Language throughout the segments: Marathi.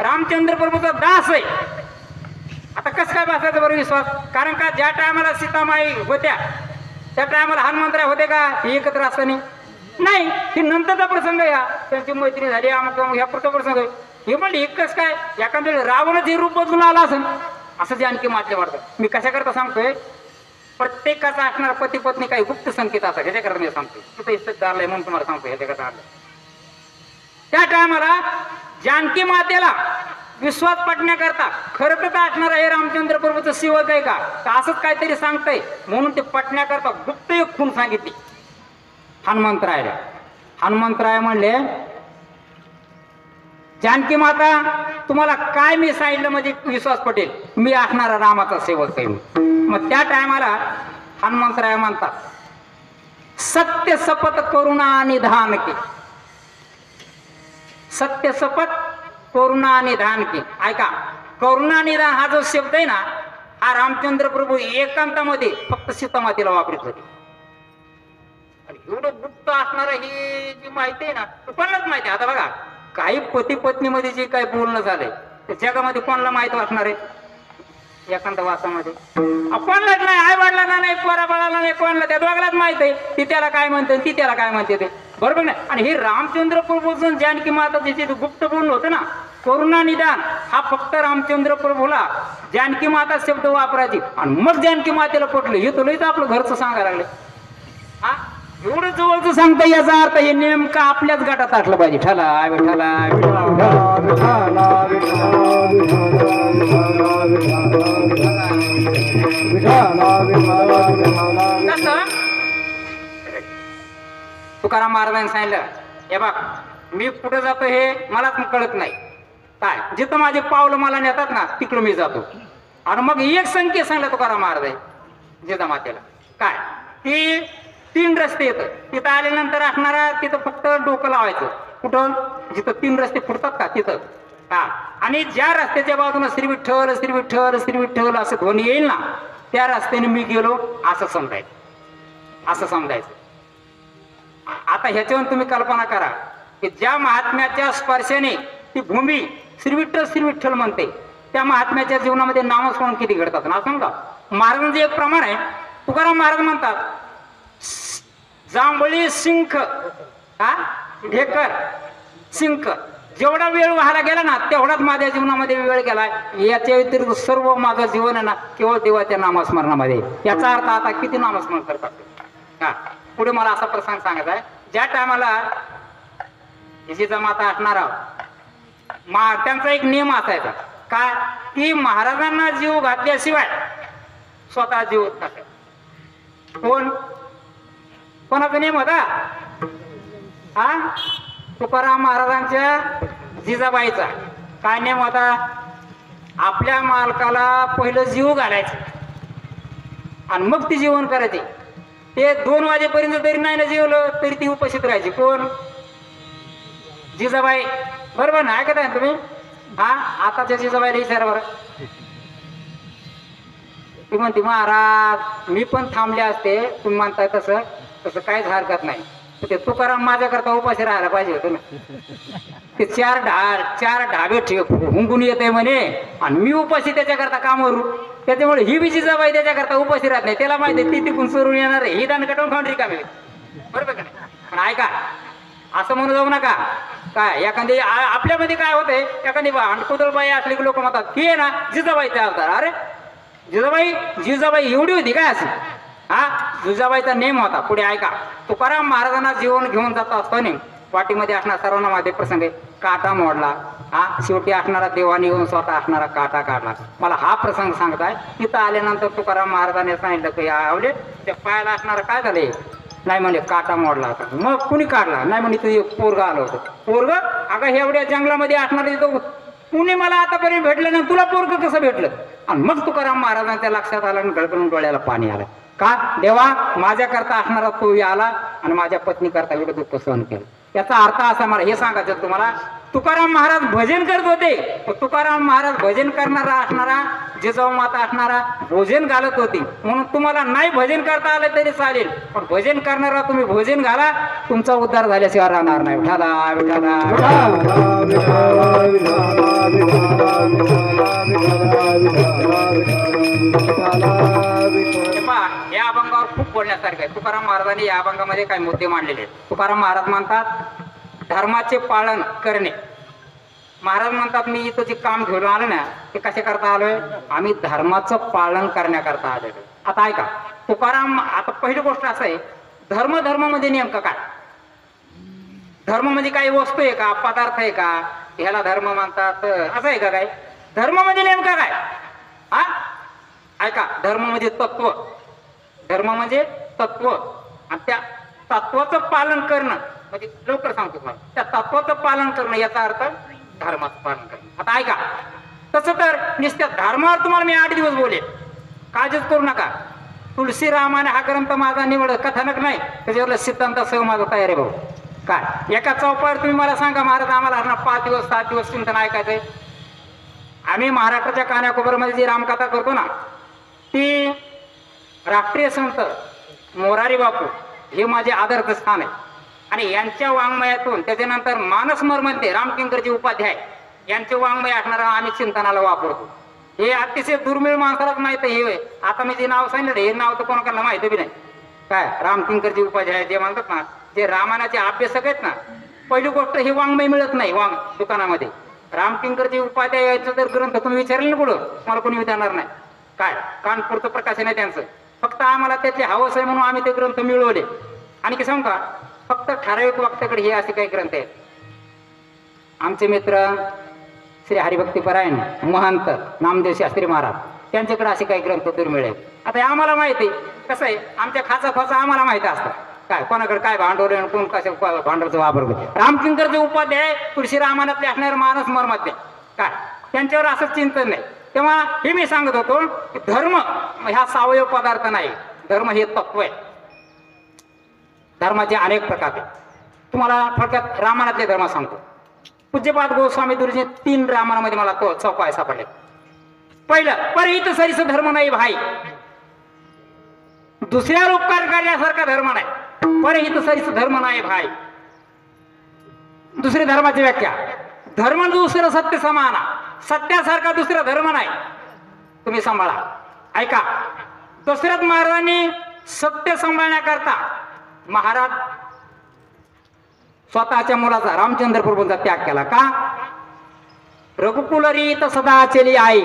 रामचंद्र प्रभूचा दास आहे. आता कसं काय बसायचं बरं विश्वास? कारण का ज्या टायमाला सीतामाई होत्या त्या टायमाला हनुमंतराय होते का हे एकत्र असताना? नाही, हे नंतरचा प्रसंग या त्यांची मैत्री झाली अमुक ह्या प्रसंग हे म्हणले एकच काय एखाद्या वेळी रावणच हे रूप बदलून आला असेल असं जानकी मातले वाटतं. मी कशाकरता सांगतोय, प्रत्येकाचा असणार पती पत्नी काही गुप्त संकेत असतात ह्याच्याकरता मी सांगतोय. तिथं इस्तक दारलाय म्हणून तुम्हाला सांगतोय ह्याच्याकरता आलं. त्या टायमाला जानकी मातेला विश्वास पटण्याकरता खरं तर असणार हे रामचंद्र प्रभूचं सेवक आहे का असंच काहीतरी सांगतंय म्हणून ते पटण्याकरता गुप्त एक खून सांगितली हनुमंतरायला. हनुमंतराय म्हणले, जानकी माता तुम्हाला काय मी सांगितलं म्हणजे विश्वास पटेल, मी असणारा रामाचा सेवक आहे. मग त्या टायमाला हनुमंतराय म्हणतात, सत्य शपथ करुणा निधान की, सत्य शपथ करुणा निधान की. ऐका, करुणा निधान हा जो शब्द आहे ना हा रामचंद्र प्रभू एकांतामध्ये फक्त सीतामातेला वापरत होते. आणि एवढं गुप्त असणार ही जी माहिती आहे ना कोणालाच माहिती. आता बघा काही पती पत्नीमध्ये जे काही बोलणं झालंय ते जगामध्ये कोणाला माहित असणार आहे? एकांत वासामध्ये कोणालाच नाही, आई वडिलांना नाही, पोराबाळाला नाही, कोणाला त्या दोघांनाच माहित आहे ती त्याला काय म्हणते ती त्याला काय म्हणते ते, बरोबर नाही? आणि हे रामचंद्र प्रभू जानकी माता जे गुप्त बोलणं होतं ना करुणा निदान हा फक्त रामचंद्र प्रभूला जानकी माता शब्द वापरायची आणि मग जानकी मातेला पटलं. हे तुला आपलं घरचं सांगायला लागले. हा एवढं जवळचं सांगता याचा अर्थ हे नेमकं आपल्याच गटात असलं पाहिजे. ठला विठला तुकाराम महाराजांनी सांगितलं, हे बघ मी कुठे जातो हे मलाच कळत नाही. काय जिथं माझे पावलं मला नेतात ना तिकडं मी जातो. आणि मग एक संकेत सांगला तुकाराम महाराज जिजामातेला काय की 3 रस्ते येतं. तिथं आल्यानंतर असणारा तिथं फक्त डोकं लावायचं. कुठं? जिथं 3 रस्ते फुटतात का तिथं. हा आणि ज्या रस्त्याच्या बाजूला श्री विठ्ठल श्री विठ्ठल श्री विठ्ठल असं ध्वनी येईल ना त्या रस्त्याने मी गेलो असं समजायचं. असं समजायचं. आता ह्याच्यावरून तुम्ही कल्पना करा की ज्या महात्म्याच्या स्पर्शाने ती भूमी श्री विठ्ठल म्हणते त्या महात्म्याच्या जीवनामध्ये नामस्मरण किती घडतात ना समजा. महाराजांचं एक प्रमाण आहे. तुकाराम महाराज म्हणतात, जांभळी शिंख हा ढेकर शिंख जेवढा वेळ व्हायला गेला ना तेवढाच माझ्या जीवनामध्ये वेळ गेलाय. याच्या व्यतिरिक्त सर्व माझं जीवन आहे ना केवळ देवाच्या नामस्मरणामध्ये. याचा अर्थ आता किती नामस्मरण करतात. हा पुढे मला असा प्रसंग सांगायचा आहे. ज्या टायमाला जिजामाता असणारा त्यांचा एक नियम असायचा काय की महाराजांना जीव घातल्याशिवाय स्वतः जीव नसायचा. कोणाचा नियम होता? हा तुकाराम महाराजांच्या जिजाबाईचा. काय नियम होता? आपल्या मालकाला पहिलं जीव घालायचं आणि मग ती जीवन करायची. ते 2 वाजेपर्यंत तरी नाही ना जेवलं तरी ती उपस्थित राहायची. कोण? जिजाबाई. बरोबर ना? ऐकत आहे तुम्ही? हा आताच्या जिजाबाईला विचारा बरं. ती म्हणते महाराज मी पण थांबले असते तुम्ही म्हणताय तसं तसं काहीच हरकत नाही. ते तुकाराम माझ्याकरता उपाशी राहायला पाहिजे होतं ना. ते 4 ढाबे हुंकून येते म्हणे आणि मी उपाशी त्याच्याकरता कामावरू. त्याच्यामुळे ही बी जिजाबाई त्याच्याकरता उपाशी राहत नाही. त्याला माहिती आहे ती तिकून सोडून येणार आहे. ही दान कटवून खाऊन रिकामी. बरोबर का नाही? पण ऐका असं म्हणू जाऊ नका. काय एखादी आपल्यामध्ये काय होतंय एखादी अंडकुदळबाई असली की लोक म्हणतात की आहे ना जिजाबाईचा अवतार. अरे जिजाबाई एवढी होती काय अशी? हा जिजाबाईचा नेम होता. पुढे ऐका, तुकाराम महाराजांना जीवन घेऊन जात असताना वाटीमध्ये असणार सर्वांना मध्ये प्रसंग आहे. काटा मोडला. हा शेवटी असणारा देवाने येऊन स्वतः असणारा काटा काढला. मला हा प्रसंग सांगताय. तिथं आल्यानंतर तुकाराम महाराजांनी सांगितलं की आवडे त्या पायाला असणारा काय झाले? नाही म्हणजे काटा मोडला होता. मग कुणी काढला? नाही म्हणजे तू एक पोरगा आलं होतं. पोरग? अगं एवढ्या जंगलामध्ये असणार तिथं कुणी मला आतापर्यंत भेटलं नाही, तुला पोरग कसं भेटलं? आणि मग तुकाराम महाराजांच्या लक्षात आलं आणि गळगळून डोळ्याला पाणी आलं. का? देवा माझ्याकरता असणारा तो आला आणि माझ्या पत्नी करता एवढं दुःख सहन केलं. याचा अर्थ असा मला हे सांगायचं तुम्हाला. तुकाराम महाराज भजन करत होते. तुकाराम महाराज भजन करणारा असणारा जिजाऊ माता असणारा भोजन घालत होती. म्हणून तुम्हाला नाही भजन करता आलं तरी चालेल पण भजन करणारा तुम्ही भोजन घाला तुमचा उद्धार झाल्याशिवाय राहणार नाही. विठाला विठाला हे पहा, या अभंगावर खूप बोलण्यासारखं आहे. तुकाराम महाराजांनी या अभंगामध्ये काही मुद्दे मांडलेले आहेत. तुकाराम महाराज म्हणतात धर्माचे पालन करणे. महाराज म्हणतात मी इथं जे काम घेऊन आलो ना ते कसे करता आलोय, आम्ही धर्माचं पालन करण्याकरता आलेलो. आता ऐका तुकाराम, आता पहिली गोष्ट असं आहे, धर्म मध्ये नेमकं काय? धर्म म्हणजे काही वस्तू आहे का, पदार्थ आहे का, ह्याला धर्म म्हणतात असं आहे का काय? धर्म म्हणजे नेमका काय? हा ऐका, धर्म म्हणजे तत्व. धर्म म्हणजे तत्व आणि त्या तत्वाचं पालन करणं म्हणजे लवकर सांगतो तुम्हाला, त्या तत्वाचं पालन करणं याचा अर्थ धर्माचं पालन करणं. आता ऐका, तसं तर नुसत्या धर्मावर तुम्हाला मी 8 दिवस बोलेन, काळजीच करू नका. तुलसी रामाने हा ग्रंथ माझा निवड कथानक नाही, त्याच्यावर सिद्धांतासह माझा तयार आहे भाऊ. काय एका चौपावर तुम्ही मला सांगा महाराज आम्हाला 5 दिवस 7 दिवस चिंतन ऐकायचंय. आम्ही महाराष्ट्राच्या कानाकोपऱ्यामध्ये जी रामकथा करतो ना, ती राष्ट्रीय संत मोरारी बापू हे माझे आदर्श स्थान आहे. आणि यांच्या वाङ्मयातून त्याच्यानंतर मानस मर्मंते रामकिंकरजी उपाध्याय यांचे वाङ्मय असणारा आम्ही चिंतनाला वापरतो. हे अतिशय दुर्मिळ माणसालाच माहित आहे. हे आता मी जे नाव सांगितलं हे नाव तर कोणाला माहिती बी नाही. काय रामकिंकरजी उपाध्याय जे म्हणतात ना, जे रामायणाचे अभ्यासक आहेत ना, पहिली गोष्ट हे वाङ्मय मिळत नाही दुकानामध्ये. रामकिंकरजी उपाध्याय यायचं जर ग्रंथ तुम्ही विचारले ना कुठं, मला कोणी विचारणार नाही. काय कानपूरचं प्रकाशन आहे त्यांचं, फक्त आम्हाला त्याचे हवस आहे म्हणून आम्ही ते ग्रंथ मिळवले. आणि की सांगू का, फक्त ठराविक वक्त्याकडे हे असे काही ग्रंथ आहेत. आमचे मित्र श्री हरिभक्तीपरायण महंत नामदेव शास्त्री महाराज त्यांच्याकडे असे काही ग्रंथ दुर्मिळ आहेत. आता आम्हाला माहिती कसं आहे, आमच्या खाचा खोचा आम्हाला माहिती असतं काय कोणाकडे काय भांडवल आहे, कोण कशा भांडवलचा वापर करतो. रामकिंकरचे उपाध्याय तुळशी रामायणातले असणारे मानस मर्मातले काय त्यांच्यावर असं चिंतन नाही. तेव्हा हे मी सांगत होतो की धर्म ह्या सावयव पदार्थ नाही, धर्म हे तत्व आहे. धर्माचे अनेक प्रकार आहेत. तुम्हाला थोडक्यात रामायणातले धर्म सांगतो. पूज्यपाद गोस्वामी तुळशी 3 रामायणामध्ये मला तो चौपाय सापडले. पहिलं, परहित सरीस धर्म नाही भाई. दुसऱ्यावर उपकार करण्यासारखा धर्म नाही, परहित सरीस धर्म नाही भाई. दुसरी धर्माची व्याख्या, धर्म दुसरं सत्य समाना. सत्यासारखा दुसरा धर्म नाही, तुम्ही सांभाळा. ऐका, दशरथ महाराजांनी सत्य सांभाळण्याकरता महाराज स्वतःच्या मुलाचा रामचंद्र प्रभूंचा त्याग केला. का? रघुकुलरीत सदा चली आई,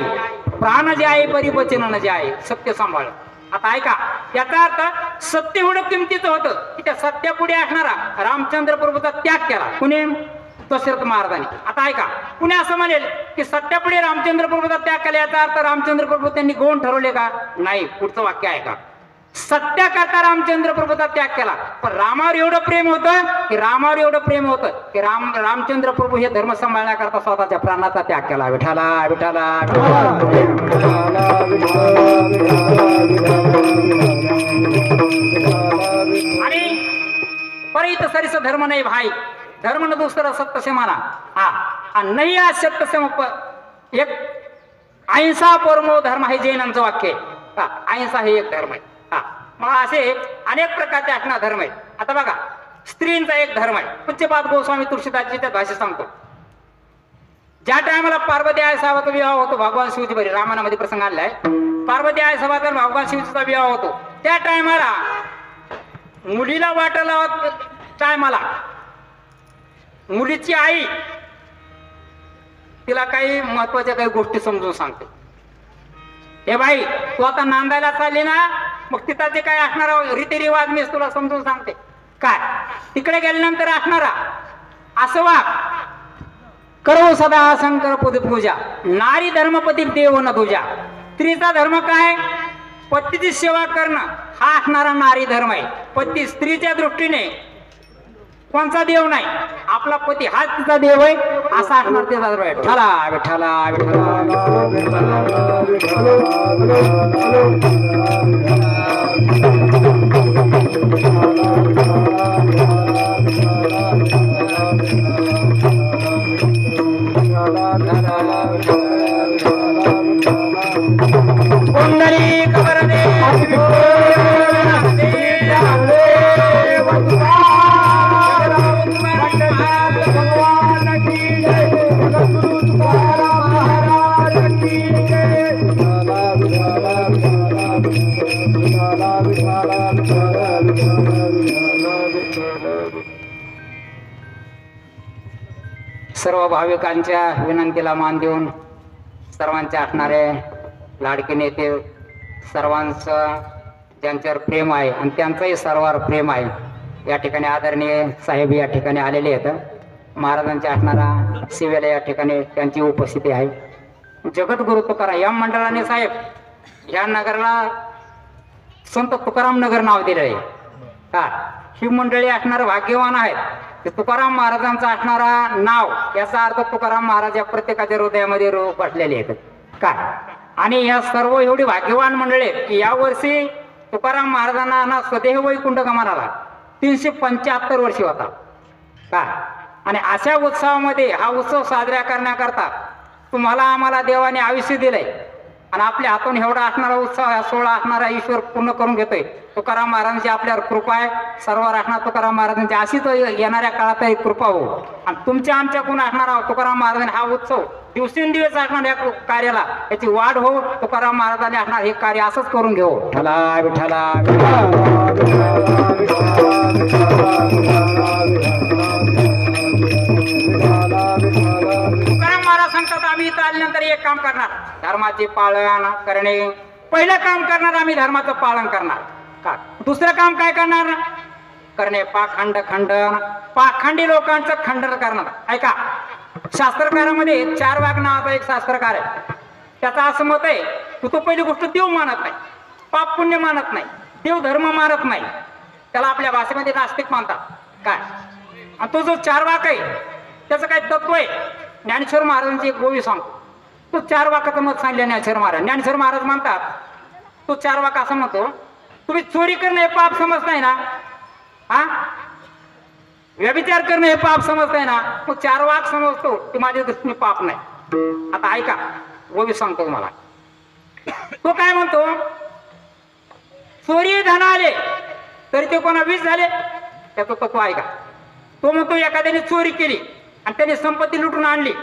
प्राण जे आहे परी वचन न जे आहे, सत्य सांभाळ. आता ऐका, याचा अर्थ सत्य एवढं किमतीचं होतं की त्या सत्यापुढे असणारा रामचंद्र प्रभूचा त्याग केला. कुणी? दशरथ महाराजांनी. आता ऐका, कुणी असं म्हणेल की सत्यापुढे रामचंद्र प्रभूचा त्याग केला, याचा अर्थ रामचंद्र प्रभू त्यांनी गौण ठरवले का? नाही. पुढचं वाक्य आहे का, सत्याकरता रामचंद्र प्रभूचा त्याग केला. पण रामावर एवढं प्रेम होतं की रामचंद्र प्रभू हे धर्म सांभाळण्याकरता स्वतःच्या प्राणाचा त्याग केला. विठाला विठाला. आणि परित सरीस धर्म नाही भाई, धर्म न दुसरं सत्य से माना. हा नाही सत्य से एक अहिंसा परमो धर्म हे जैनांचं वाक्य आहे. अहिंसा हे एक धर्म आहे. मग असे अनेक प्रकारचे असणार धर्म आहेत. आता बघा, स्त्रींचा एक धर्म आहे. पूज्यपाद गोस्वामी तुळशीदासजी त्या भाषेत सांगतो, ज्या टायमाला पार्वती आई साहेबाचा विवाह होतो, भगवान शिवजी बरी रामायणामध्ये प्रसंग आणलाय, पार्वती आई साहेबाचा भगवान शिवजीचा विवाह होतो, त्या टायमाला मुलीला वाटायला टायमाला मुलीची आई तिला काही महत्वाच्या काही गोष्टी समजून सांगते. हे बाई, तू आता नांदायला चालली ना, मग तिथं जे काय असणारा रीतिरिवाज मी तुला समजून सांगते. काय तिकडे गेल्यानंतर असणारा असं वाग करो सदा शंकर पूजा, नारी धर्मपती देव न तुझ्या. स्त्रीचा धर्म काय? पतीची सेवा करणं हा असणारा नारी धर्म आहे. पती स्त्रीच्या दृष्टीने कोणचा देव नाही, आपला पती हाच तिचा देव आहे असा असणार तिचा धर्म आहे. विठ्ठला विठ्ठला कोंडली खबर दे भगवान की जय. सर्व भाविकांच्या विनंतीला मान देऊन सर्वांचे असणारे लाडके नेते, सर्वांचं ज्यांच्यावर प्रेम आहे आणि त्यांचंही सर्वांवर प्रेम आहे, या ठिकाणी आदरणीय साहेब या ठिकाणी आलेले आहेत. महाराजांच्या असणारा सेवेला या ठिकाणी त्यांची उपस्थिती आहे. जगद्गुरु तुकाराम या मंडळाने साहेब या नगरला संत तुकाराम नगर नाव दिलं आहे. का ही मंडळी असणारे भाग्यवान आहेत. ते तुकाराम महाराजांचा असणारा नाव याचा अर्थ तुकाराम महाराज या प्रत्येकाच्या हृदयामध्ये बसलेले आहेत. काय आणि ह्या सर्व एवढी भाग्यवान मंडळी आहेत की यावर्षी तुकाराम महाराजांना ना स्वदेह वैकुंठ गमनाला 375 वर्षी होता. काय आणि अशा उत्सवामध्ये हा उत्सव साजरा करण्याकरता तुम्हाला आम्हाला देवाने आयुष्य दिलंय आणि आपल्या हातून एवढा असणारा उत्सव हा सोहळा असणारा ईश्वर पूर्ण करून घेतोय. तुकाराम महाराजांची आपल्यावर कृपा आहे. सर्व असणार तुकाराम महाराजांची अशीच येणाऱ्या काळात एक कृपा हो आणि तुमच्या आमच्याकडून असणारा तुकाराम महाराजांनी हा उत्सव दिवसेंदिवस असणार या कार्याला याची वाढ हो. तुकाराम महाराजांनी असणार हे कार्य असंच करून घेऊ. विठ्ठला विठ्ठला तुकाराम महाराज सांगतात आम्ही इथं आल्यानंतर एक काम करणार, धर्माचे पालन करणे. पहिलं काम करणार आम्ही धर्माचं पालन करणार. का दुसरं काम काय करणार करणे पाखंड खंडन, पाखंडी लोकांचं खंडन करणार. ऐका शास्त्रकारामध्ये 4 वाघ नावाचा एक शास्त्रकार आहे. त्याचं असं मत आहे तू तो पहिली गोष्ट देव मानत नाही, पाप पुण्य मानत नाही, देव धर्म मानत नाही. त्याला आपल्या भाषेमध्ये नास्तिक मानतात. काय आणि तो जो 4 वाक आहे त्याचं काय तत्व आहे. ज्ञानेश्वर महाराजांची एक गोवी सांगतो. तो 4 वाकाचं मत सांगले ज्ञानेश्वर महाराज. ज्ञानेश्वर महाराज म्हणतात तो 4 वाक असं म्हणतो तुम्ही चोरी करणं हे पाप समजताय ना, हा व्यभिचार करणं हे पाप समजताय ना, तो 4 वाक समजतो की माझ्या दृष्टीने पाप नाही. आता ऐका गोवी सांगतो तुम्हाला. तो काय म्हणतो चोरी धन आले तरी ते कोणा 20 झाले. त्याचं तत्व ऐका. तो म्हणतो एखाद्याने चोरी केली आणि त्याने संपत्ती लुटून आणली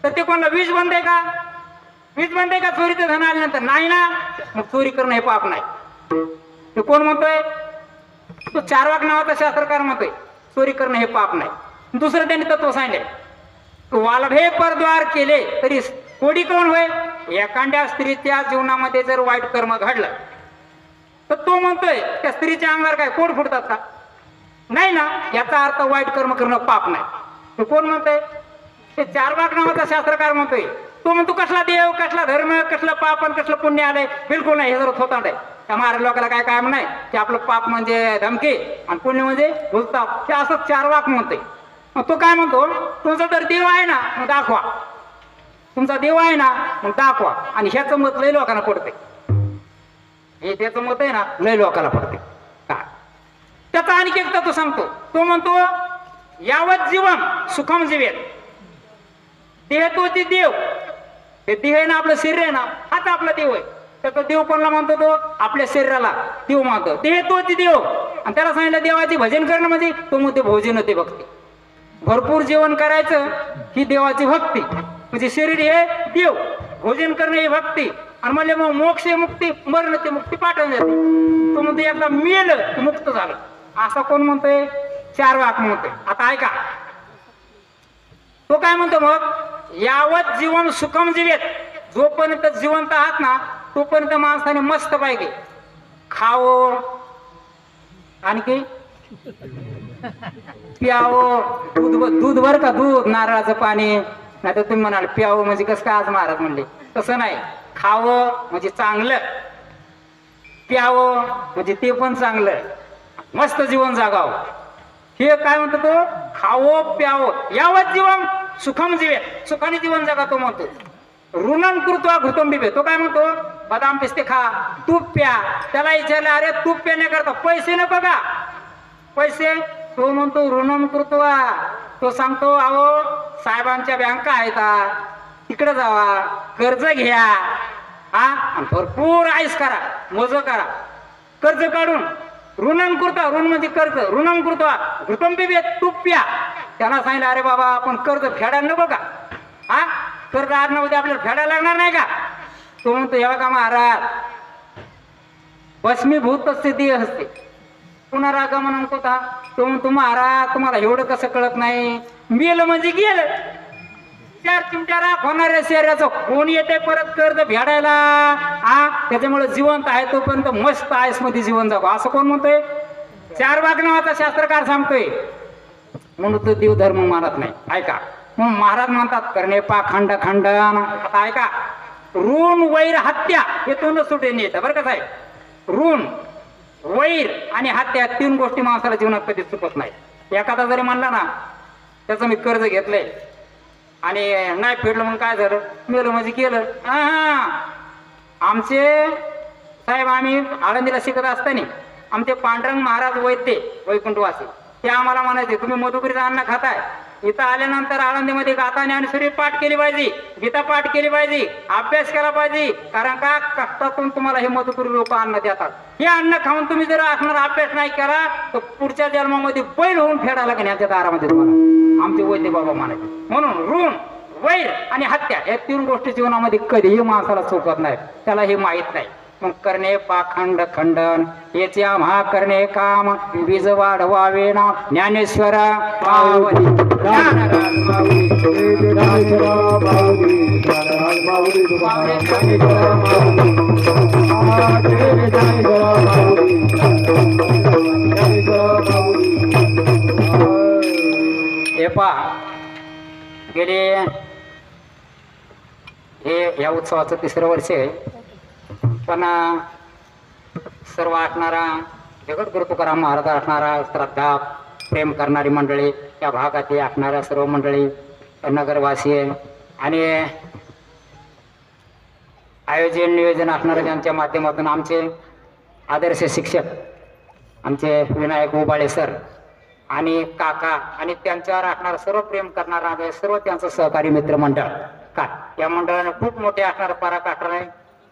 तर ते कोणाला 20 बंद आहे का? 20 बंद आहे का चोरीचं धन आल्यानंतर? नाही ना. मग चोरी करणं हे पाप नाही. ते कोण म्हणतोय? तो 4 वाक नावाचा शास्त्रकार म्हणतोय चोरी करणं हे पाप नाही. दुसरं त्यांनी तत्व सांगितले वालभे परद्वार केले तरी कोडी कोण होय. एखाद्या स्त्रीच्या जीवनामध्ये जर वाईट कर्म घडलं तर तो म्हणतोय त्या स्त्रीच्या अंगावर काय कोड फुटतात का? नाही ना. याचा अर्थ वाईट कर्म करणं पाप नाही. तो कोण म्हणतोय? ते 4 वाक नावाचा शास्त्रकार म्हणतोय. तो म्हणतो कसला देव कसला धर्म कसलं पाप आणि कसलं पुण्य आलंय. बिलकुल नाही. हे जर होता नाही त्या महाराज लोकांना काय काय नाही की आपलं पाप म्हणजे धमकी आणि पुण्य म्हणजे भुलताप. ते असं 4 वाक म्हणतोय. मग तो काय म्हणतो तुमचा जर देव आहे ना मग दाखवा. तुमचा देव आहे ना मग दाखवा. आणि ह्याचं मत लय लोकांना पडते. हे त्याचं मत आहे ना लय लोकांना पडते. का त्याचा आणखी एक तत्व सांगतो. तो म्हणतो यावत जीवन सुखम जीवेत. देह तोची देव. हे देह आहे ना आपलं शरीर आहे ना हाच आपला देव आहे. त्याचा देव कोणाला मानतो? तो आपल्या शरीराला देव मानतो. देह तोची देव. आणि त्याला सांगितलं देवाची भजन करणं म्हणजे तो म्हणते भोजन होते भक्ती. भरपूर जेवण करायचं ही देवाची भक्ती. म्हणजे शरीर हे देव, भोजन करणं ही भक्ती. आणि म्हणले मग मोक्ष मुक्ती मरण ते मुक्ती पाठवून जाते. तो म्हणतो एकदा मेलं मुक्त झालं. असं कोण म्हणतोय? 4 वाक म्हणतोय. आता ऐका तो काय म्हणतो मग यावत जीवन सुखम जीवेत. जोपर्यंत जिवंत आहात ना तोपर्यंत माणसाने मस्त पाहिजे खावं आणखी प्यावं. दूध बर का दूध नारळाचं पाणी. नाही तर तुम्ही म्हणाल प्यावं म्हणजे कसं काय आज महाराज म्हणले. तसं नाही. खावं म्हणजे चांगलं, प्यावं म्हणजे ते पण चांगलं, मस्त जीवन जागावं. हे काय म्हणतो तो खावं प्यावं यावत जीवन सुखम जीवे. सुखाने जीवन जगा तो म्हणतो. ऋणन कृत्वा घृतम बिबे. तो काय म्हणतो बदाम पिस्ते खा तूप प्या. त्याला विचारलं अरे तूप पिण्याकरता पैसे नको का? पैसे? तो म्हणतो ऋणन कृत्वा. तो सांगतो अहो साहेबांच्या बँका आहेत तिकडे जावा कर्ज घ्या हा आणि भरपूर आईस करा मज करा कर्ज काढून. ऋणन कृत्वा. ऋण म्हणजे कर्ज. ऋणन कृत्वा घृतम बिबे तूप प्या. त्याला सांगितलं अरे बाबा आपण कर्ज फेडायला नको का? हा कर्ज आज ना उद्या आपल्याला फेडायला लागणार नाही का? तो म्हणतो हे बघा महाराज भस्मीभूत स्थिती असते पुनरागमन कोथा. तो म्हणतो महाराज तुम्हाला एवढं कसं कळत नाही. मेलं म्हणजे गेलं. चार चिमट्या राख होणाऱ्या शहराचं कोण येते परत कर्ज फेडायला त्याच्यामुळे जिवंत आहे तोपर्यंत मस्त आयस मध्ये जीवन जगो असं कोण म्हणतोय? चारबाग नावाचा शास्त्रकार सांगतोय. म्हणून तो देव धर्म मानत नाही. ऐका म्हणून महाराज म्हणतात करणे पाखंड खंडन. आता ऐका ऋण वैर हत्या हे तोंड सुटेन येतं बरं का साहेब. ऋण वैर आणि हत्या तीन गोष्टी माणसाला जीवनात कधीच चुकत नाही. एखादा जरी म्हणला ना त्याचं मी कर्ज घेतलंय आणि नाही फेडलं म्हणून काय झालं मेलं म्हणजे केलं. आमचे साहेब आम्ही आळंदीला शिकत असताना आमचे पांडुरंग महाराज वैद्य वैकुंठवासी ते आम्हाला म्हणायचे तुम्ही मधुकरीचं अन्न खाताय इथं आल्यानंतर आळंदीमध्ये गाताने आणि सूर्य पाठ केली पाहिजे, गीता पाठ केली पाहिजे, अभ्यास केला पाहिजे. कारण का कष्टातून तुम्हाला हे मधुकरी लोक अन्न देतात. हे अन्न खाऊन तुम्ही जर असणार अभ्यास नाही केला तर पुढच्या जन्मामध्ये बैल होऊन फेडायला की ह्याच्या दारामध्ये तुम्हाला आमचे वैद्य बाबा म्हणायचे. म्हणून ऋण वैर आणि हत्या या तीन गोष्टी जीवनामध्ये कधीही माणसाला चुकत नाही. त्याला हे माहीत नाही. मग करणे पाखंड खंडन याचे आम्हा करणे काम बीज वाढवावे ना ज्ञानेश्वर माऊली ज्ञानराज माऊली हे पहा गेले हे या उत्सवाचं तिसरं वर्ष आहे. पण सर्व असणारा जगद्गुरु तुकाराम महाराज असणारा श्रद्धा प्रेम करणारी मंडळी त्या भागातील असणाऱ्या सर्व मंडळी नगरवासी आणि आयोजन नियोजन असणाऱ्या त्यांच्या माध्यमातून आमचे आदर्श शिक्षक आमचे विनायक उबाळे सर आणि काका आणि त्यांच्यावर असणारा सर्व प्रेम करणारा सर्व त्यांचं सहकारी मित्रमंडळ का या मंडळाने खूप मोठे असणारा पराकाष्ठाने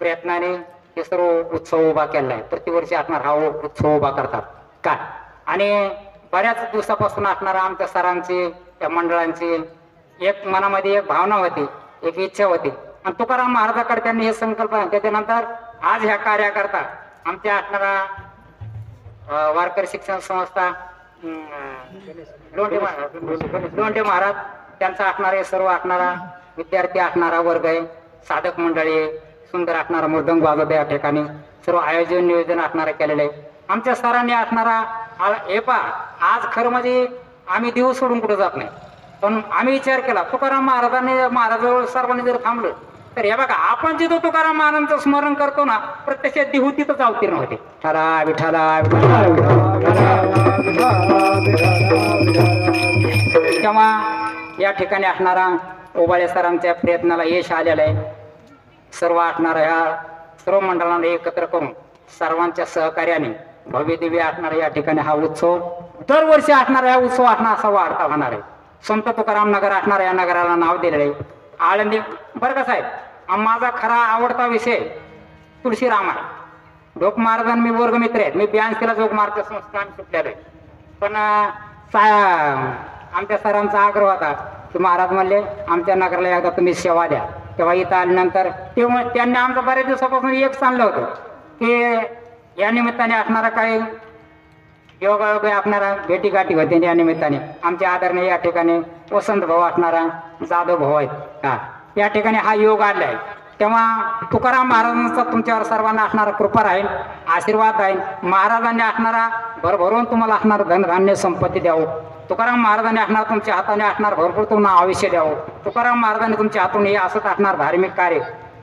प्रयत्नाने हे सर्व उत्सव उभा केला आहे. प्रतिवर्षी असणार हा उत्सव उभा करतात काय आणि बऱ्याच दिवसापासून असणारा आमच्या सरांची त्या मंडळांची एक मनामध्ये एक भावना होती, एक इच्छा होती आणि तुकाराम महाराजाकडे त्यांनी हे संकल्प त्याच्यानंतर आज ह्या कार्याकरता आमच्या असणारा वारकरी शिक्षण संस्था लोंढे महाराज त्यांचा असणारे सर्व असणारा विद्यार्थी असणारा वर्ग आहे, साधक मंडळी सुंदर असणारा मृदंग वाजवते या ठिकाणी सर्व आयोजन नियोजन असणारा केलेलं आहे. आमच्या सरांनी असणारा हे पहा आज खरं म्हणजे आम्ही दिवस सोडून कुठं जात नाही. पण आम्ही विचार केला तुकाराम महाराजांजवळ सर्वांनी जर थांबलं तर हे बघा आपण जिथं तुकाराम महाराजांचं स्मरण करतो ना प्रत्यक्षात देहू तिथंच अवतीर्ण होते. विठ्ठला विठ्ठला तेव्हा या ठिकाणी असणारा ओबाळे सरांच्या प्रयत्नाला यश आलेलं आहे. सर्व असणाऱ्या ह्या सर्व मंडळांना एकत्र करून सर्वांच्या सहकार्याने भव्य दिव्य असणारा या ठिकाणी हा उत्सव दरवर्षी असणारा हा उत्सव असणार असा वाढता होणार आहे. संत तुकाराम नगर असणाऱ्या या नगराला नाव दिलेलं आहे आळंदी. बरं का साहेब माझा खरा आवडता विषय तुळशीराम आहे. ढोक महाराजांनी मी वर्गमित्र आहेत. मी 82ला जोग मार्ग संस्थान सुटलेलो आहे. पण आमच्या सरांचा आग्रह होता की महाराज म्हणले आमच्या नगराला एकदा तुम्ही सेवा द्या. तेव्हा इथं आल्यानंतर तेव्हा त्यांनी आमचं बऱ्याच दिवसापासून एक चाललं होतं की या निमित्ताने असणारा काही योगायोग असणारा भेटीगाठी होते. या निमित्ताने आमचे आदरणीय या ठिकाणी वसंत भाऊ असणारा जाधव भाऊ आहेत या ठिकाणी हा योग आला आहे. तेव्हा तुकाराम महाराजांचा तुमच्यावर सर्वांना असणारा कृपा राहील, आशीर्वाद राहील. महाराजांनी असणारा भरभरून तुम्हाला असणार धनधान्य संपत्ती द्यावं. तुकाराम महाराजांनी असणार तुमच्या हाताने असणार भरपूर तुम्हाला आयुष्य द्यावं. तुकाराम महाराजांनी तुमच्या हातून हे असंच असणार धार्मिक कार्य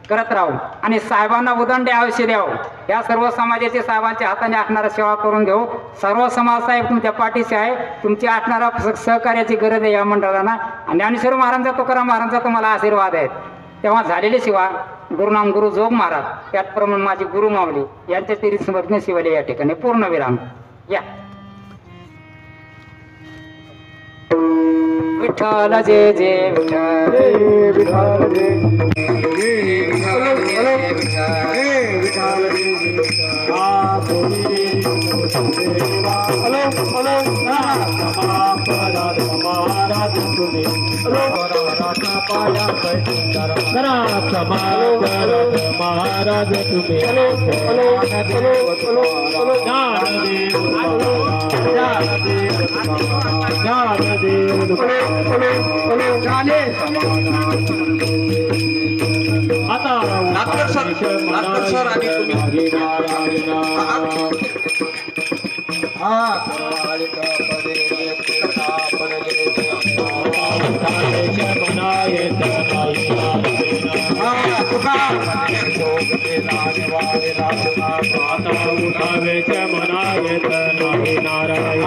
करत राहू आणि साहेबांना उदंडे आयुष्य द्यावं. या सर्व समाजाचे साहेबांच्या हाताने असणारा सेवा करून घेऊ. सर्व समाज साहेब तुमच्या पाठीशी आहे. तुमची असणारा सहकार्याची गरज आहे या मंडळांना आणि ज्ञानेश्वर महाराजांचा तुकाराम महाराजांचा तुम्हाला आशीर्वाद आहे. तेव्हा झालेली सेवा गुरुनाम गुरु जोग महाराज त्याचप्रमाणे माझी गुरु माऊली यांच्या तरी स्मरण शिवले या ठिकाणी पूर्णविराम. या विठ्ठल जय जय महाराज तुम्ही नाटकर सर आणि तुम्ही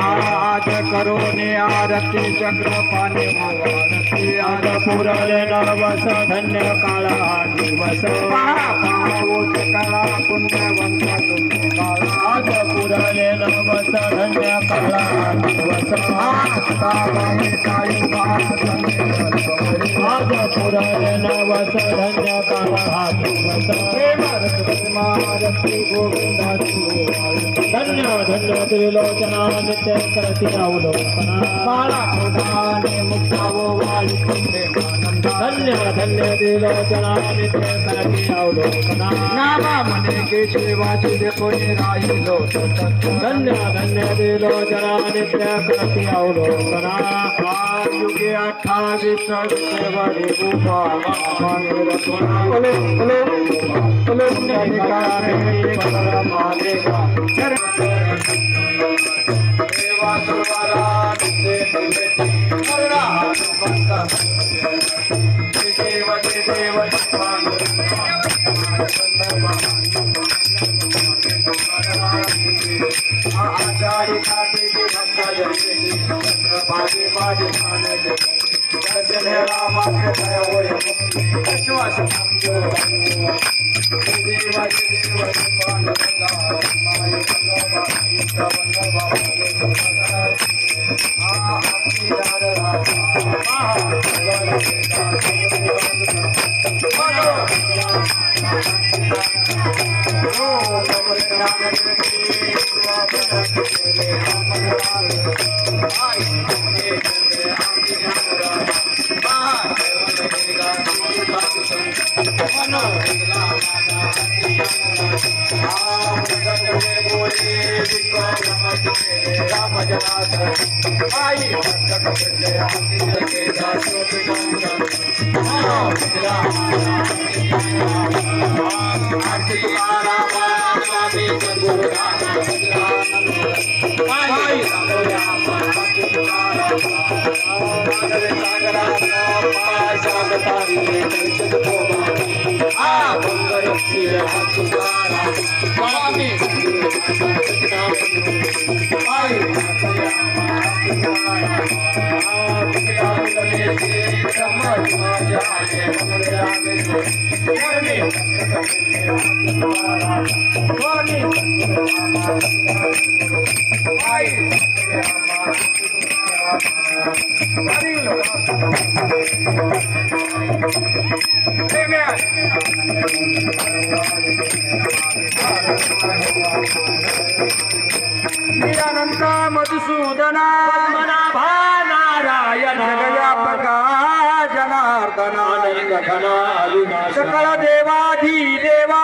आज करो ने आरती चक्र पाने आज पुरले नवस धन्य काळा दिवस कला पुण्यवंत आज पुरले नवस धन्य काळा दिवस आज पुरले नवस धन्य काळा दिवस मारती गोविंदा धन्य धन्य त्रिलोचना नित्य करती अवलोकना बाळा उदाने मुक्तावो वाळी धन्य धन्य त्रिलोचना नित्य करती अवलोकना नामा मने केशवाची देखोनी राहिलो धन्य धन्य त्रिलोचना नित्य करती अवलोकना युगे 28 सेवडी उभा माने रत्ना ओले निका भेटी परा मालेगा देवा सुरवारा नित्य भेटी मरना हनुमंत देव देव आचार्य खाते के भक्ता जने बाजे बाजे खाने दर्शन रामा के दया होय विश्वास समझो देवा देव पान गंगा माय गंगा माय गंगा बाबा आपकी दार निरानंद मधुसूदना मनाभा नारायण जगव्यापका जनार्दना सकळ देवाधी देवा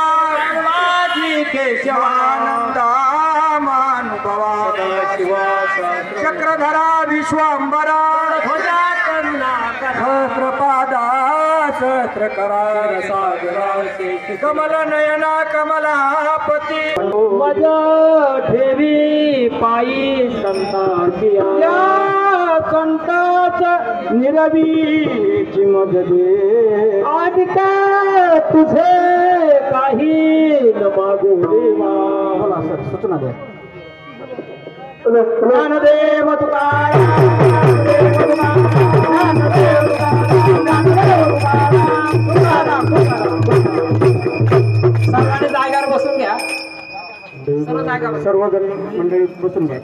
केशवानंदा मानुभवा चक्रधरा विश्वांबरा सहस्रपादा सहस्रकरा सागरा कमल नयना कमलापती मजा ठेवी पायी संतांची या संताच निरवीची मज दे आज का तुझे काही न मागू देवा मला सूचना दे ज्ञानदेव तुकाराम सर्वांनी जागेवर बसून घ्या सर्वजण मंडळी बसून घ्या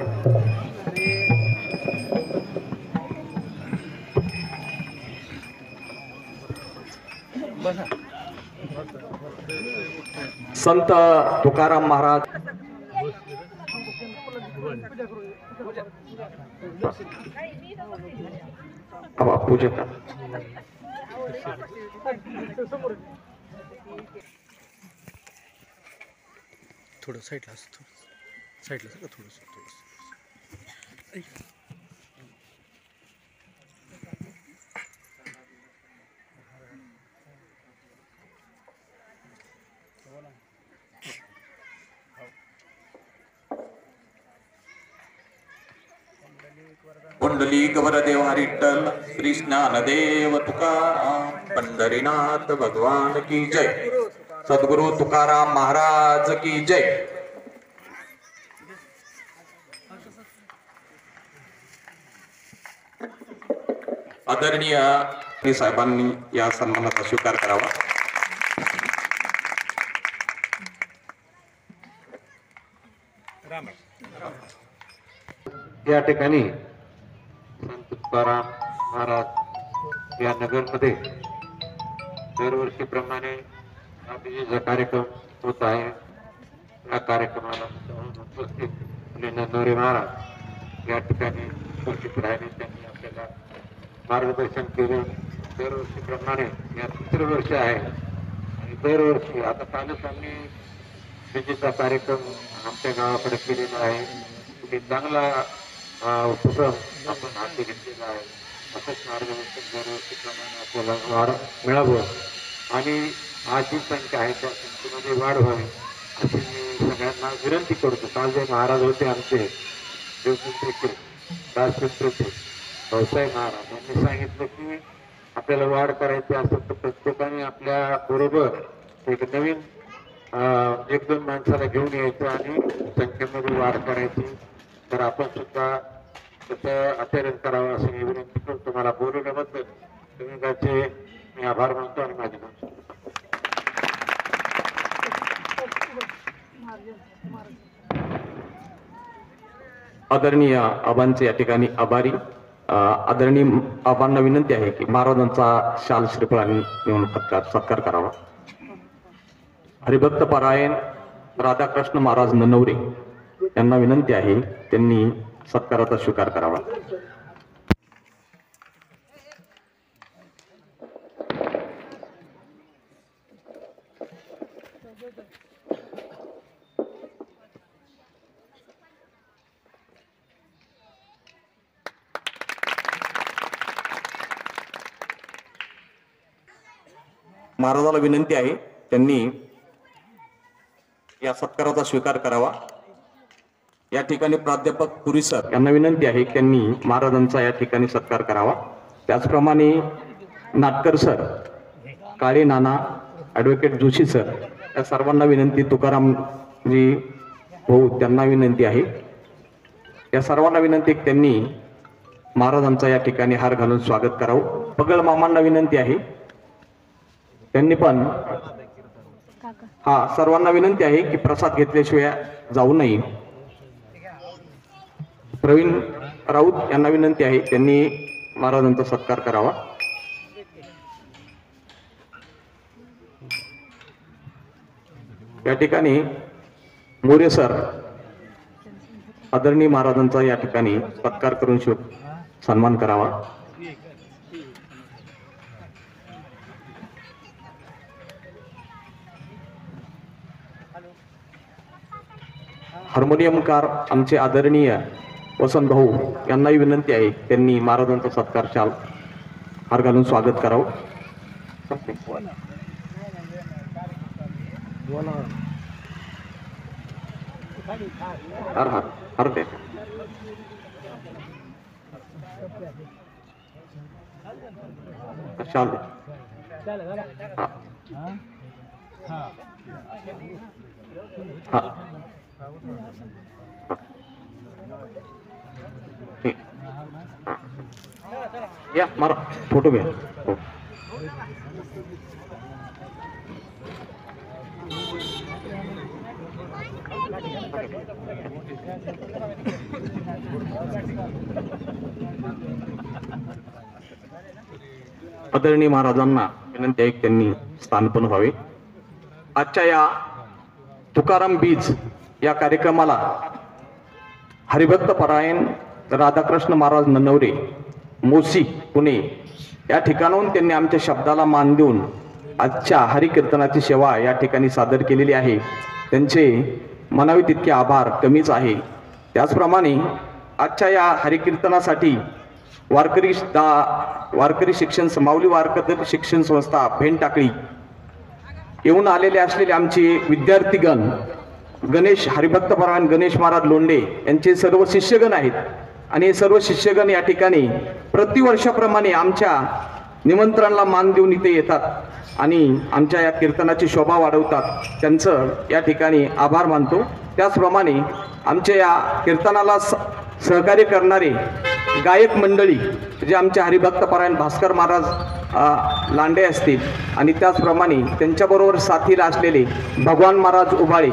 संत तुकाराम महाराज पूजक थोडं साईडला असं थोडं साईडला सगळं थोडंसं पुंडलिक वरदेव हरिट्टल श्री ज्ञानदेव तुकाराम पंढरीनाथ भगवान की जय। सद्गुरु तुकाराम महाराज की जय। आदरणीय साहेबांनी या सन्मानाचा स्वीकार करावा। या ठिकाणी संत तुकाराम महाराज या नगरमध्ये दरवर्षीप्रमाणे अभिजितचा कार्यक्रम होत आहे। या कार्यक्रमाला उपस्थित नंदोरे महाराज या ठिकाणी उपस्थित राहिले, त्यांनी आपल्याला मार्गदर्शन केले। दरवर्षीप्रमाणे या तिसरे वर्ष आहे आणि दरवर्षी आता कालच आम्ही अभिजितचा कार्यक्रम आमच्या गावाकडे केलेला आहे। एक चांगला उपक्रम आपण हाती घेतलेला आहे। असंच मार्गदर्शन दरवर्षीप्रमाणे आपल्याला वाढ मिळावं आणि आज जी संख्या आहे त्या संख्येमध्ये वाढ व्हावी अशी मी सगळ्यांना विनंती करतो। काल जे महाराज होते आमचे देवपिंपरीचे राजपिंपरीचे भाऊसाहेब महाराज यांनी सांगितलं की आपल्याला वाढ करायची असेल तर प्रत्येकाने आपल्या बरोबर एक नवीन एक दोन माणसाला घेऊन यायचं आणि संख्येमध्ये वाढ करायची। तर आपण सुद्धा त्याचं आचरण करावं असं मी विनंती करतो। मला बोलवल्याबद्दल तुम्ही त्याचे मी आभार मानतो आणि माझे मानतो। आदरणीय आबांचे या ठिकाणी आभारी। आदरणीय आबांना विनंती आहे की महाराजांचा शाल श्रीफळांनी घेऊन सत्कार करावा। हरिभक्त पारायण राधाकृष्ण महाराज ननवरे यांना विनंती आहे त्यांनी सत्काराचा स्वीकार करावा। महाराजाला विनंती आहे त्यांनी या सत्काराचा स्वीकार करावा। या ठिकाणी प्राध्यापक पुरी सर यांना विनंती आहे त्यांनी महाराजांचा या ठिकाणी सत्कार करावा। त्याचप्रमाणे नाटकर सर, काळे नाना, ॲडव्होकेट जोशी सर या सर्वांना विनंती, तुकारामजी भाऊ त्यांना विनंती आहे, या सर्वांना विनंती त्यांनी महाराजांचा या ठिकाणी हार घालून स्वागत करावं। पगळ मामांना विनंती आहे त्यांनी पण सर्वांना विनंती आहे की प्रसाद घेतल्याशिवाय जाऊ नये। प्रवीण राऊत यांना विनंती आहे त्यांनी महाराजांचा सत्कार करावा। या ठिकाणी मोरे सर आदरणीय महाराजांचा या ठिकाणी सत्कार करून सन्मान करावा। हार्मोनियमकार आमचे आदरणीय वसंत भाऊ यांनाही विनंती आहे त्यांनी महाराजांचा सत्कार शाल हार घालून स्वागत करावं। हार दे। शाल दे। या मारा फोटो घ्या। आदरणीय महाराजांना विनंती आहे त्यांनी स्थानपन्न व्हावे। आजच्या या तुकाराम बीज या कार्यक्रमाला हरिभक्त परायण राधाकृष्ण महाराज ननवरे मोसी पुणे या ठिकाणाहून त्यांनी आमच्या शब्दाला मान देऊन आजच्या हरिकीर्तनाची सेवा या ठिकाणी सादर केलेली आहे। त्यांचे म्हणावे तितके आभार कमीच आहे। त्याचप्रमाणे आजच्या या हरिकीर्तनासाठी वारकरी शिक्षण माऊली वारकरी शिक्षण संस्था भेंड टाकळी येऊन आलेले असलेले आमचे विद्यार्थीगण गणेश हरिभक्तपरायण गणेश महाराज लोंढे यांचे सर्व शिष्यगण आहेत आणि हे सर्व शिष्यगण या ठिकाणी प्रतिवर्षाप्रमाणे आमच्या निमंत्रणाला मान देऊन इथे येतात आणि आमच्या या कीर्तनाची शोभा वाढवतात. त्यांचं या ठिकाणी आभार मानतो. त्याचप्रमाणे आमच्या या कीर्तनाला सहकार्य करणारे गायक मंडळी जे आमच्या हरिभक्तपरायण भास्कर महाराज लांडे असतील आणि त्याचप्रमाणे त्यांच्याबरोबर साथीला असलेले भगवान महाराज उबाळे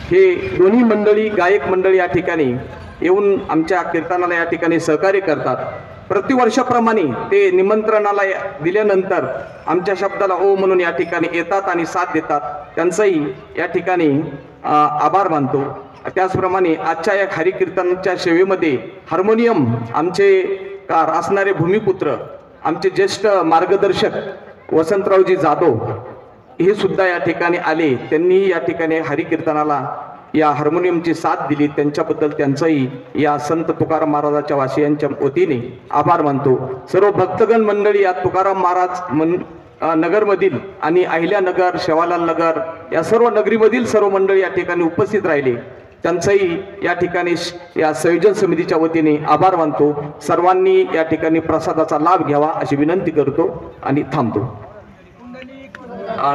हे दोन्ही मंडळी गायक मंडळी या ठिकाणी येऊन आमच्या कीर्तनाला या ठिकाणी सहकार्य करतात. प्रतिवर्षाप्रमाणे ते निमंत्रणाला दिल्यानंतर आमच्या शब्दाला ओ म्हणून या ठिकाणी येतात आणि साथ देतात. त्यांचाही या ठिकाणी आभार मानतो. त्याचप्रमाणे आजच्या या हरिकीर्तनाच्या सेवेमध्ये हार्मोनियम आमचे असणारे भूमिपुत्र आमचे ज्येष्ठ मार्गदर्शक वसंतरावजी जाधव हे सुद्धा या ठिकाणी आले. त्यांनी या ठिकाणी हरिकीर्तनाला या हार्मोनियमची साथ दिली. त्यांच्याबद्दल त्यांचाही या संत तुकाराम महाराजाच्या वासियांच्या वतीने आभार मानतो. सर्व भक्तगण मंडळी या तुकाराम महाराज नगरमधील आणि अहिल्यानगर शेवालाल नगर या सर्व नगरीमधील सर्व मंडळी या ठिकाणी उपस्थित राहिले. त्यांचाही या ठिकाणी या संयोजन समितीच्या वतीने आभार मानतो. सर्वांनी या ठिकाणी प्रसादाचा लाभ घ्यावा अशी विनंती करतो आणि थांबतो.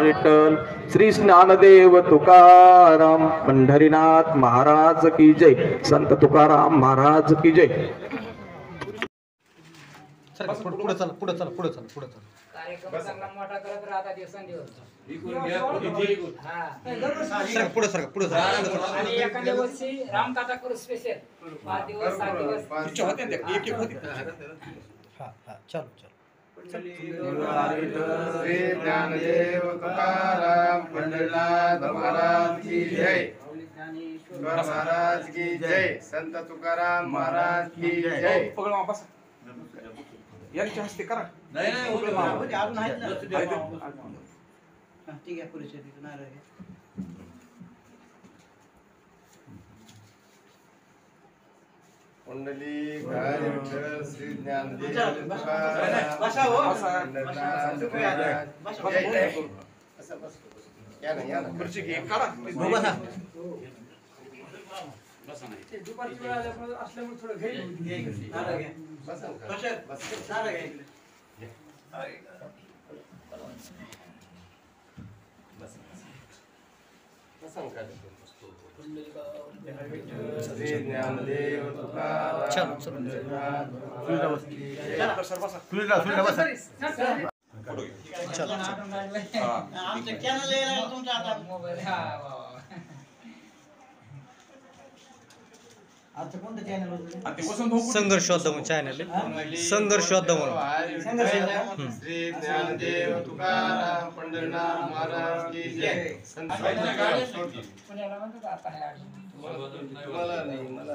विठ्ठल श्री ज्ञानदेव तुकाराम पंढरीनाथ महाराज की जय. संत तुकाराम महाराज की जय. पुढे चला. कार्यक्रम चांगला मोठा करत राहता दिवसेंदिवस. पुढे आणि एखाद्या वर्षी रामकाथा करू स्पेशल 5 दिवस 7 दिवस चलो श्री ज्ञानदेव तुकाराम पंढरीनाथ महाराज की जय. तुकाराम महाराज की जय. संत तुकाराम महाराज की जय. यांच्या हस्ते करा. ठीक आहे परिषदेत नारळ कुंडली गाय विठ्ठल श्री ज्ञानदेव तुकाराम पंढरीनाथ महाराज जय. या ना खुर्ची घे करा. दुपारची वेळ असल्यामुळे थोडं घे. श्री ज्ञानदेव तुकाराम पंढरीनाथ महाराज की जय. संघर्षोद्धम चॅनल संघर्षोद्धम श्री ज्ञानदेव तुकाराम पंढरीनाथ महाराज की जय. पुण्याला म्हणतात आता आहे आठ. मला नाही मला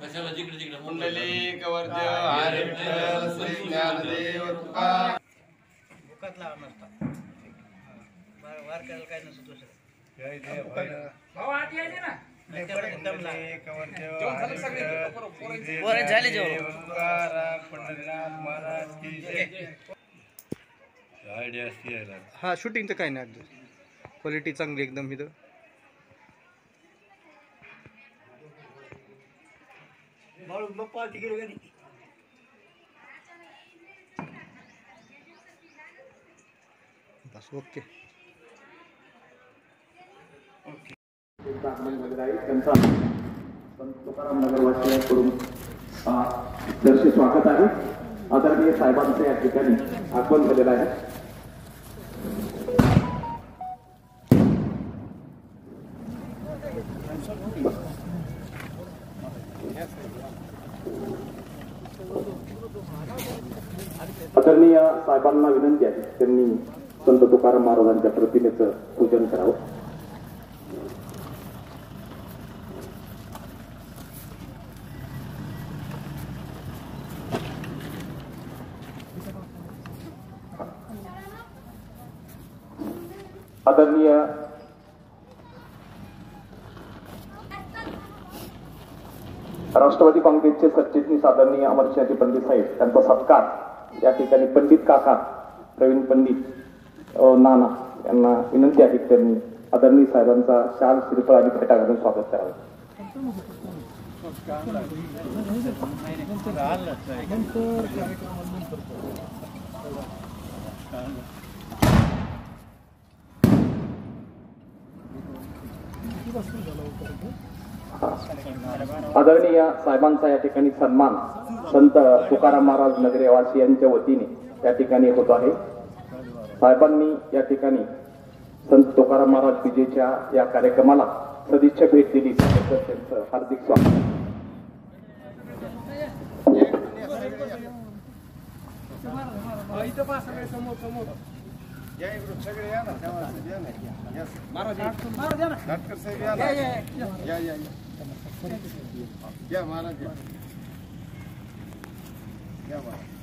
जमल्या कुंडली कवर्द्य हरी विठ्ठल श्री ज्ञानदेव तुकाराम. भाऊ आत यायचे ना. हा शूटिंगचं काय नाही क्वालिटी चांगली एकदम इथं. बस ओके. त्यांचा संत तुकाराम नगरवासियांकडून दर्शी स्वागत आहे. आदरणीय साहेबांचं या ठिकाणी आगमन झालेलं आहे. आदरणीय साहेबांना विनंती आहे त्यांनी संत तुकाराम महाराजांच्या प्रतिमेचं पूजन करावं. आदरणीय राष्ट्रवादी काँग्रेसचे सरचिटणीस आदरणीय अमरसिंहजी पंडित साहेब त्यांचा सत्कार या ठिकाणी पंडित काका प्रवीण पंडित नाना यांना विनंती आहे की त्यांनी आदरणीय साहेबांचा शाल श्रीफळ आणि फेटा घालून स्वागत करावे. आदरणीय साहेबांचा या ठिकाणी सन्मान संत तुकाराम महाराज नगरवासी यांच्या वतीने या ठिकाणी होत आहे. साहेबांनी या ठिकाणी संत तुकाराम महाराज विजेच्या या कार्यक्रमाला सदिच्छा भेट दिली त्याबद्दल त्यांचं हार्दिक स्वागत. या इकडून सगळे या ना डॉक्टर साहेब या ना या महाराज या महाराज